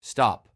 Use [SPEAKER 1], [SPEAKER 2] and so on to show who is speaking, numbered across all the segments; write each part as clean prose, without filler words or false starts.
[SPEAKER 1] Stop.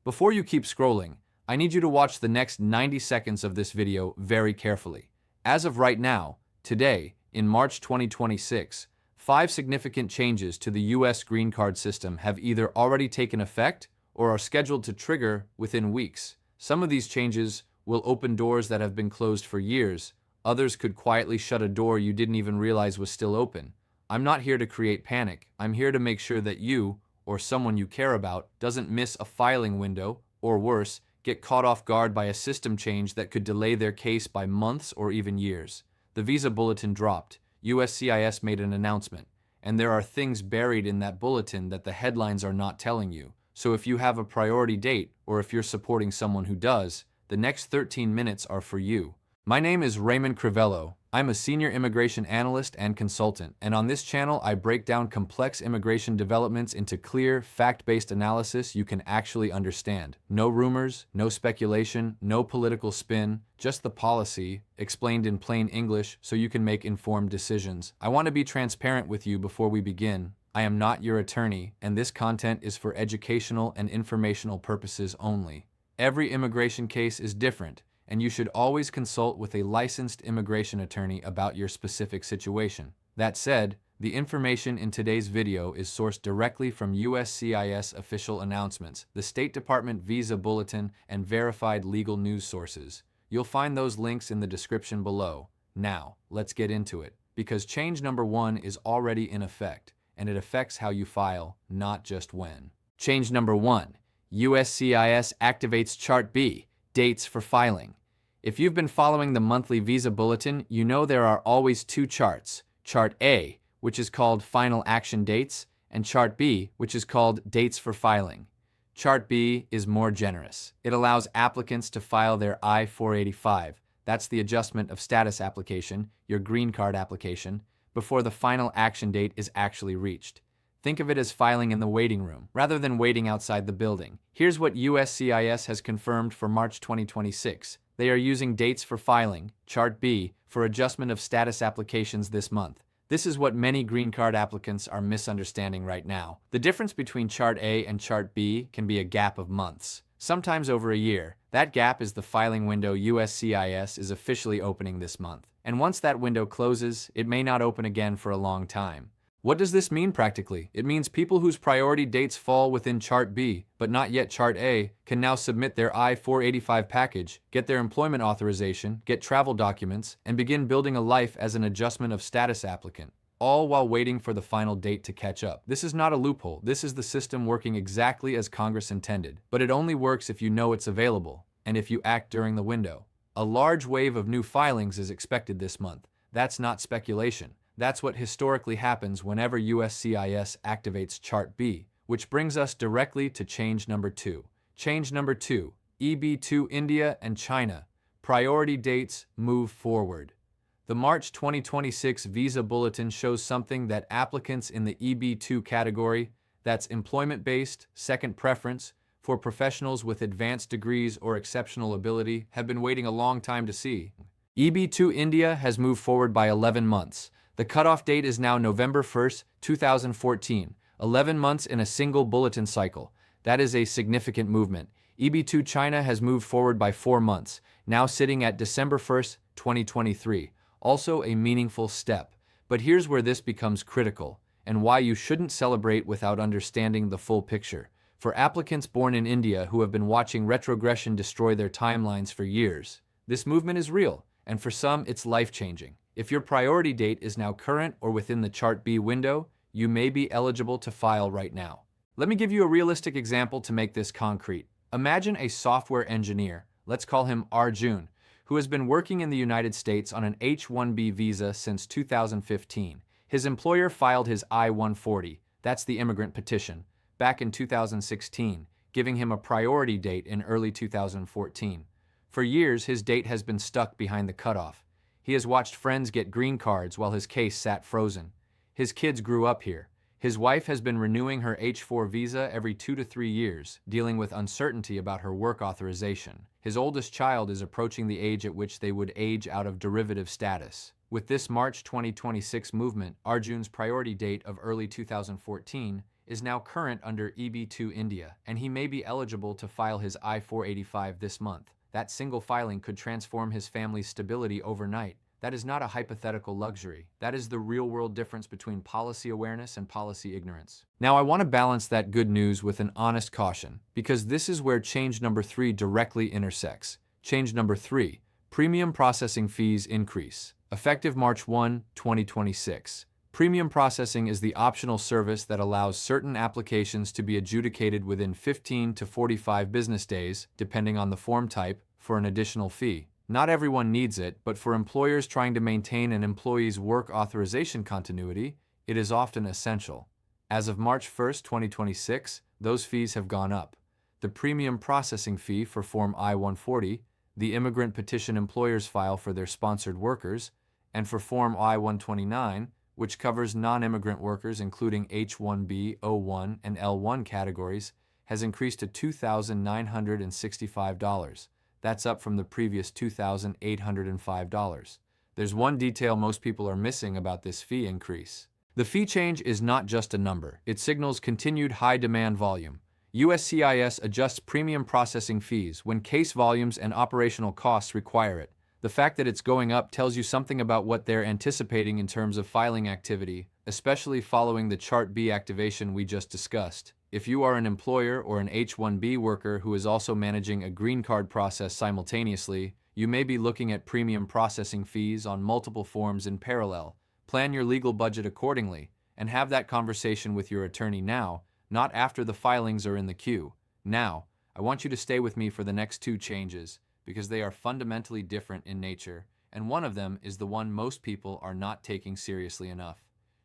[SPEAKER 1] Before you keep scrolling, I need you to watch the next 90 seconds of this video very carefully. As of right now, today, in March 2026, 5 significant changes to the U.S. green card system have either already taken effect or are scheduled to trigger within weeks. Some of these changes will open doors that have been closed for years. Others could quietly shut a door you didn't even realize was still open. I'm not here to create panic. I'm here to make sure that you, or someone you care about, doesn't miss a filing window, or worse, get caught off guard by a system change that could delay their case by months or even years. The visa bulletin dropped. USCIS made an announcement, and there are things buried in that bulletin that the headlines are not telling you. So if you have a priority date, or if you're supporting someone who does, the next 13 minutes are for you. My name is Raymond Crivello. I'm a senior immigration analyst and consultant, and on this channel I break down complex immigration developments into clear, fact-based analysis you can actually understand. No rumors, no speculation, no political spin, just the policy, explained in plain English so you can make informed decisions. I want to be transparent with you before we begin. I am not your attorney, and this content is for educational and informational purposes only. Every immigration case is different, and you should always consult with a licensed immigration attorney about your specific situation. That said, the information in today's video is sourced directly from USCIS official announcements, the State Department Visa Bulletin, and verified legal news sources. You'll find those links in the description below. Now, let's get into it, because change number 1 is already in effect, and it affects how you file, not just when. Change number 1. USCIS activates Chart B, dates for filing. If you've been following the monthly visa bulletin, you know there are always 2 charts. Chart A, which is called Final Action Dates, and Chart B, which is called Dates for Filing. Chart B is more generous. It allows applicants to file their I-485, that's the adjustment of status application, your green card application, before the final action date is actually reached. Think of it as filing in the waiting room, rather than waiting outside the building. Here's what USCIS has confirmed for March 2026. They are using dates for filing, Chart B, for adjustment of status applications this month. This is what many green card applicants are misunderstanding right now. The difference between Chart A and Chart B can be a gap of months, sometimes over a year. That gap is the filing window USCIS is officially opening this month. And once that window closes, it may not open again for a long time. What does this mean practically? It means people whose priority dates fall within Chart B, but not yet Chart A, can now submit their I-485 package, get their employment authorization, get travel documents, and begin building a life as an adjustment of status applicant, all while waiting for the final date to catch up. This is not a loophole. This is the system working exactly as Congress intended, but it only works if you know it's available, and if you act during the window. A large wave of new filings is expected this month. That's not speculation. That's what historically happens whenever USCIS activates Chart B, which brings us directly to change number 2. Change number 2, EB2 India and China. Priority dates move forward. The March 2026 Visa Bulletin shows something that applicants in the EB2 category, that's employment-based, second preference, for professionals with advanced degrees or exceptional ability, have been waiting a long time to see. EB2 India has moved forward by 11 months. The cutoff date is now November 1st, 2014, 11 months in a single bulletin cycle. That is a significant movement. EB2 China has moved forward by 4 months, now sitting at December 1st, 2023. Also a meaningful step. But here's where this becomes critical, and why you shouldn't celebrate without understanding the full picture. For applicants born in India who have been watching retrogression destroy their timelines for years, this movement is real, and for some it's life-changing. If your priority date is now current or within the Chart B window, you may be eligible to file right now. Let me give you a realistic example to make this concrete. Imagine a software engineer, let's call him Arjun, who has been working in the United States on an H-1B visa since 2015. His employer filed his I-140, that's the immigrant petition, back in 2016, giving him a priority date in early 2014. For years, his date has been stuck behind the cutoff. He has watched friends get green cards while his case sat frozen. His kids grew up here. His wife has been renewing her H-4 visa every 2 to 3 years, dealing with uncertainty about her work authorization. His oldest child is approaching the age at which they would age out of derivative status. With this March 2026 movement, Arjun's priority date of early 2014 is now current under EB2 India, and he may be eligible to file his I-485 this month. That single filing could transform his family's stability overnight. That is not a hypothetical luxury. That is the real-world difference between policy awareness and policy ignorance. Now, I want to balance that good news with an honest caution, because this is where change number 3 directly intersects. Change number 3, premium processing fees increase. Effective March 1, 2026. Premium processing is the optional service that allows certain applications to be adjudicated within 15 to 45 business days, depending on the form type, for an additional fee. Not everyone needs it, but for employers trying to maintain an employee's work authorization continuity, it is often essential. As of March 1, 2026, those fees have gone up. The premium processing fee for Form I-140, the immigrant petition employers file for their sponsored workers, and for Form I-129, which covers non-immigrant workers including H-1B, O-1, and L-1 categories, has increased to $2,965. That's up from the previous $2,805. There's one detail most people are missing about this fee increase. The fee change is not just a number. It signals continued high demand volume. USCIS adjusts premium processing fees when case volumes and operational costs require it. The fact that it's going up tells you something about what they're anticipating in terms of filing activity, especially following the Chart B activation we just discussed. If you are an employer or an H-1B worker who is also managing a green card process simultaneously, you may be looking at premium processing fees on multiple forms in parallel. Plan your legal budget accordingly, and have that conversation with your attorney now, not after the filings are in the queue. Now, I want you to stay with me for the next 2 changes, because they are fundamentally different in nature, and one of them is the one most people are not taking seriously enough.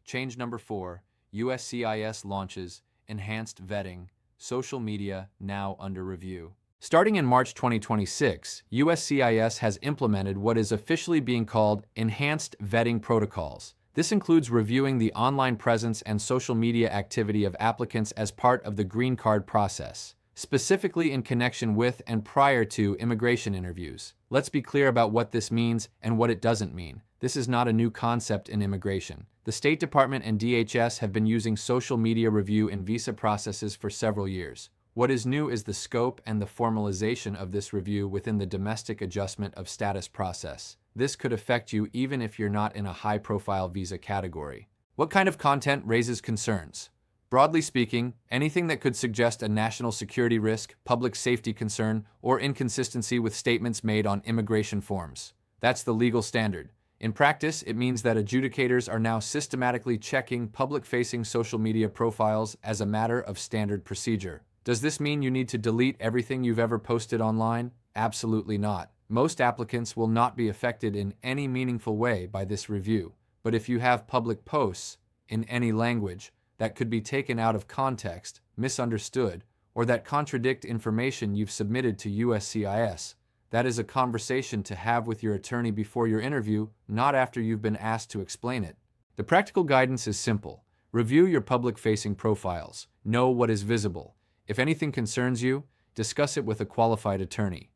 [SPEAKER 1] Change number 4, USCIS launches enhanced vetting, social media now under review. Starting in March 2026, USCIS has implemented what is officially being called enhanced vetting protocols. This includes reviewing the online presence and social media activity of applicants as part of the green card process, specifically in connection with and prior to immigration interviews. Let's be clear about what this means and what it doesn't mean. This is not a new concept in immigration. The State Department and DHS have been using social media review in visa processes for several years. What is new is the scope and the formalization of this review within the domestic adjustment of status process. This could affect you even if you're not in a high-profile visa category. What kind of content raises concerns? Broadly speaking, anything that could suggest a national security risk, public safety concern, or inconsistency with statements made on immigration forms. That's the legal standard. In practice, it means that adjudicators are now systematically checking public-facing social media profiles as a matter of standard procedure. Does this mean you need to delete everything you've ever posted online? Absolutely not. Most applicants will not be affected in any meaningful way by this review. But if you have public posts in any language that could be taken out of context, misunderstood, or that contradict information you've submitted to USCIS, that is a conversation to have with your attorney before your interview, not after you've been asked to explain it. The practical guidance is simple. Review your public-facing profiles. Know what is visible. If anything concerns you, discuss it with a qualified attorney.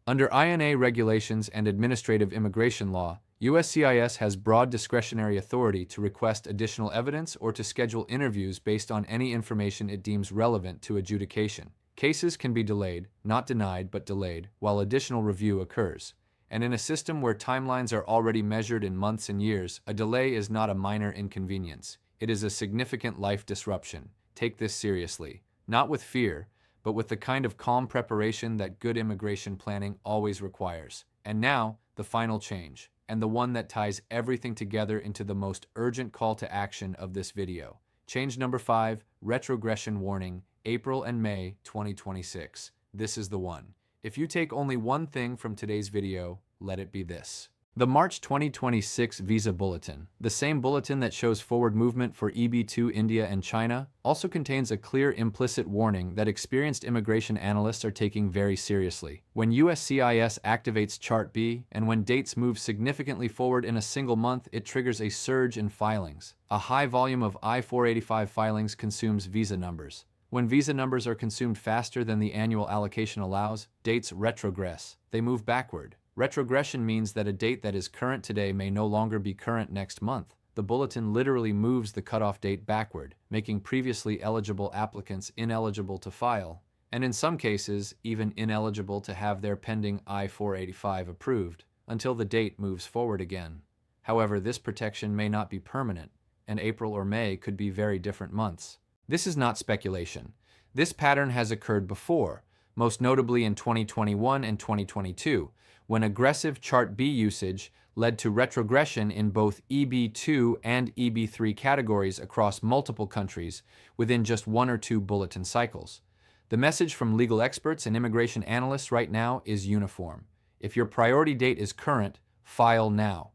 [SPEAKER 1] Under INA regulations and administrative immigration law, USCIS has broad discretionary authority to request additional evidence or to schedule interviews based on any information it deems relevant to adjudication. Cases can be delayed, not denied but delayed, while additional review occurs. And in a system where timelines are already measured in months and years, a delay is not a minor inconvenience. It is a significant life disruption. Take this seriously. Not with fear, but with the kind of calm preparation that good immigration planning always requires. And now, the final change, and the one that ties everything together into the most urgent call to action of this video. Change number 5, retrogression warning, April and May 2026. This is the one. If you take only one thing from today's video, let it be this. The March 2026 Visa Bulletin, the same bulletin that shows forward movement for EB2 India and China, also contains a clear implicit warning that experienced immigration analysts are taking very seriously. When USCIS activates Chart B, and when dates move significantly forward in a single month, it triggers a surge in filings. A high volume of I-485 filings consumes visa numbers. When visa numbers are consumed faster than the annual allocation allows, dates retrogress. They move backward. Retrogression means that a date that is current today may no longer be current next month. the Bulletin literally moves the cutoff date backward, making previously eligible applicants ineligible to file, and in some cases, even ineligible to have their pending I-485 approved, until the date moves forward again. However, this protection may not be permanent, and April or May could be very different months. This is not speculation. This pattern has occurred before, most notably in 2021 and 2022, when aggressive Chart B usage led to retrogression in both EB2 and EB3 categories across multiple countries within just 1 or 2 bulletin cycles. The message from legal experts and immigration analysts right now is uniform. If your priority date is current, file now.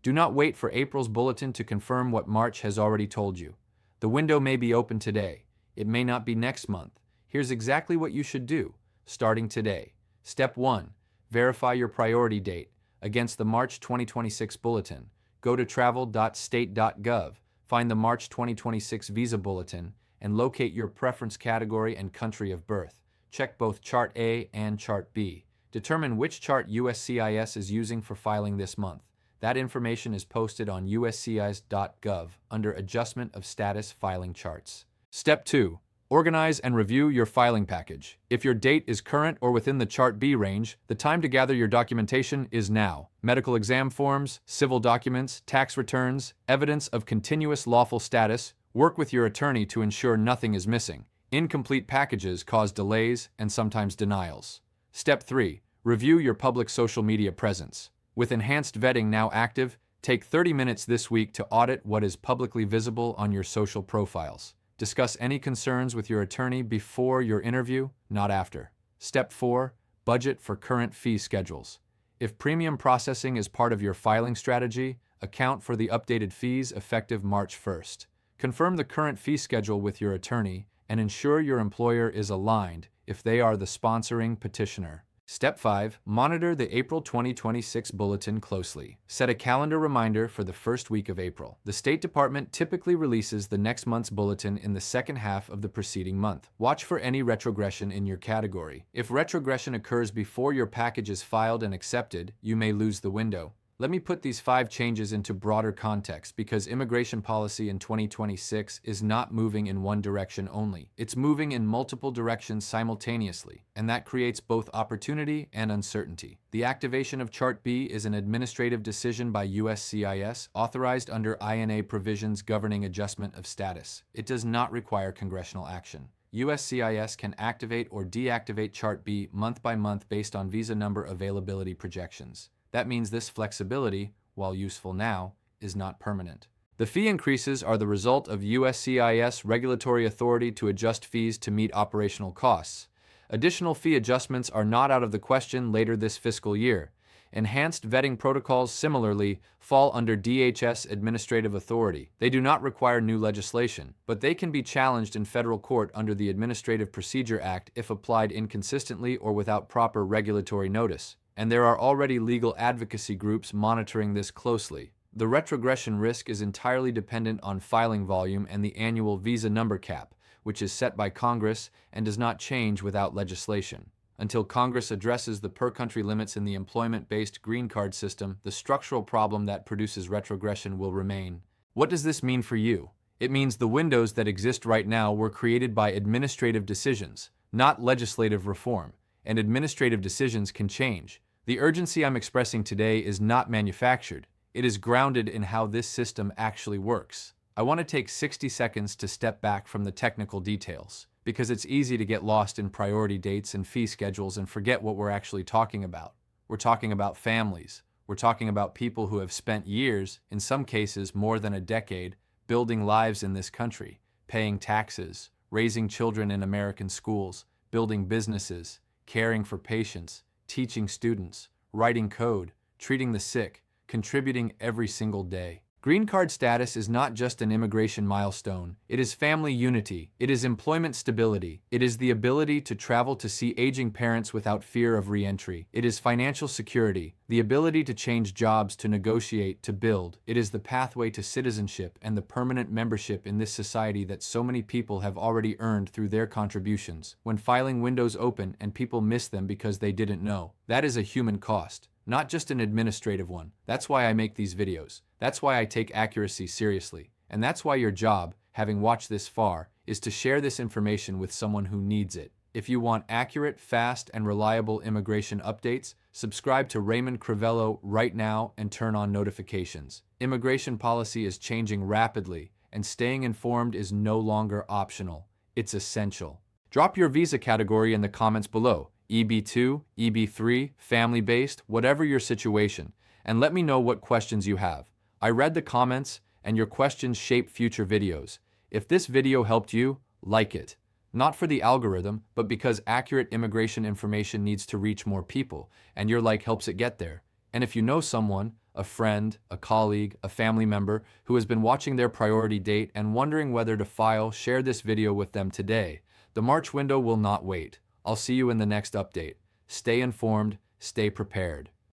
[SPEAKER 1] Do not wait for April's bulletin to confirm what March has already told you. The window may be open today. It may not be next month. Here's exactly what you should do, starting today. Step 1. Verify your priority date against the March 2026 bulletin. Go to travel.state.gov, find the March 2026 visa bulletin, and locate your preference category and country of birth. Check both Chart A and Chart B. Determine which chart USCIS is using for filing this month. That information is posted on uscis.gov under Adjustment of Status Filing Charts. Step 2. Organize and review your filing package. If your date is current or within the Chart B range, the time to gather your documentation is now. Medical exam forms, civil documents, tax returns, evidence of continuous lawful status. Work with your attorney to ensure nothing is missing. Incomplete packages cause delays and sometimes denials. Step 3. Review your public social media presence. With enhanced vetting now active, take 30 minutes this week to audit what is publicly visible on your social profiles. Discuss any concerns with your attorney before your interview, not after. Step 4. Budget for current fee schedules. If premium processing is part of your filing strategy, account for the updated fees effective March 1st. Confirm the current fee schedule with your attorney and ensure your employer is aligned if they are the sponsoring petitioner. Step 5. Monitor the April 2026 bulletin closely. Set a calendar reminder for the first week of April. The State Department typically releases the next month's bulletin in the second half of the preceding month. Watch for any retrogression in your category. If retrogression occurs before your package is filed and accepted, you may lose the window. Let me put these 5 changes into broader context because immigration policy in 2026 is not moving in one direction only. It's moving in multiple directions simultaneously, and that creates both opportunity and uncertainty. The activation of Chart B is an administrative decision by USCIS authorized under INA provisions governing adjustment of status. It does not require congressional action. USCIS can activate or deactivate Chart B month by month based on visa number availability projections. That means this flexibility, while useful now, is not permanent. The fee increases are the result of USCIS regulatory authority to adjust fees to meet operational costs. Additional fee adjustments are not out of the question later this fiscal year. Enhanced vetting protocols similarly fall under DHS administrative authority. They do not require new legislation, but they can be challenged in federal court under the Administrative Procedure Act if applied inconsistently or without proper regulatory notice. And there are already legal advocacy groups monitoring this closely. The retrogression risk is entirely dependent on filing volume and the annual visa number cap, which is set by Congress and does not change without legislation. Until Congress addresses the per-country limits in the employment-based green card system, the structural problem that produces retrogression will remain. What does this mean for you? It means the windows that exist right now were created by administrative decisions, not legislative reform, and administrative decisions can change. The urgency I'm expressing today is not manufactured. It is grounded in how this system actually works. I want to take 60 seconds to step back from the technical details, because it's easy to get lost in priority dates and fee schedules and forget what we're actually talking about. We're talking about families. We're talking about people who have spent years, in some cases more than a decade, building lives in this country, paying taxes, raising children in American schools, building businesses, caring for patients, teaching students, writing code, treating the sick, contributing every single day. Green card status is not just an immigration milestone. It is family unity. It is employment stability. It is the ability to travel to see aging parents without fear of re-entry. It is financial security, the ability to change jobs, to negotiate, to build. It is the pathway to citizenship and the permanent membership in this society that so many people have already earned through their contributions. When filing windows open and people miss them because they didn't know, that is a human cost, not just an administrative one. That's why I make these videos. That's why I take accuracy seriously. And that's why your job, having watched this far, is to share this information with someone who needs it. If you want accurate, fast, and reliable immigration updates, subscribe to Raymond Crivello right now and turn on notifications. Immigration policy is changing rapidly, and staying informed is no longer optional. It's essential. Drop your visa category in the comments below, EB2, EB3, family-based, whatever your situation, and let me know what questions you have. I read the comments, and your questions shape future videos. If this video helped you, like it. Not for the algorithm, but because accurate immigration information needs to reach more people, and your like helps it get there. And if you know someone, a friend, a colleague, a family member, who has been watching their priority date and wondering whether to file, share this video with them today. The March window will not wait. I'll see you in the next update. Stay informed, stay prepared.